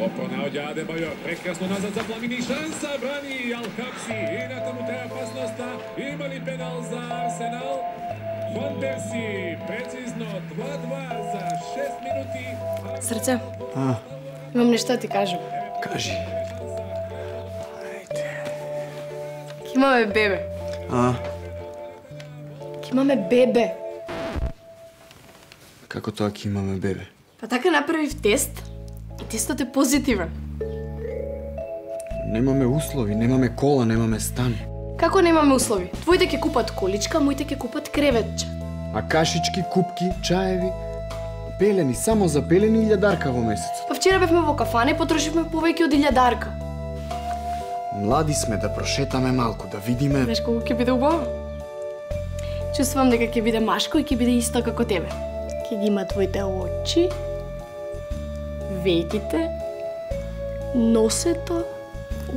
Pronaođa Adebayor, prekrasno nazad za Flamini, šansa, brani Al-Hapsi, inata mu traja opasnosta, ima li penal za Arsenal? Van Persie, precizno 2-2 za 6 minuti. Srce, imam nešto da ti kažem. Kaži. Imame bebe. Imame bebe. Kako to ako imame bebe? Pa така направив тест и тестот е позитивен. Немаме услови, немаме кола, немаме стан. Како немаме услови? Твоите ќе купат количка, моите ќе купат креветче. А кашички, купки, чаеви, пелени, само за пелени 1000 во месец. Па вчера бевме во кафана и потрошивме повеќе од 1000. Млади сме да прошетаме малку, да видиме. Знаеш колку ќе биде убаво? Чувствувам дека ќе биде машко и ќе биде исто како тебе. Ќе ги има твоите очи, веките, носето,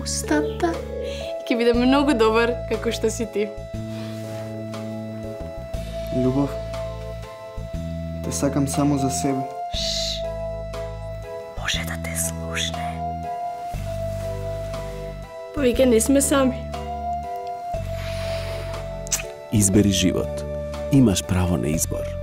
устата и ќе биде многу добар како што си ти. Љубов, те сакам само за себе. Може да те слушне. Повеќе не сме сами. Избери живот. Имаш право на избор.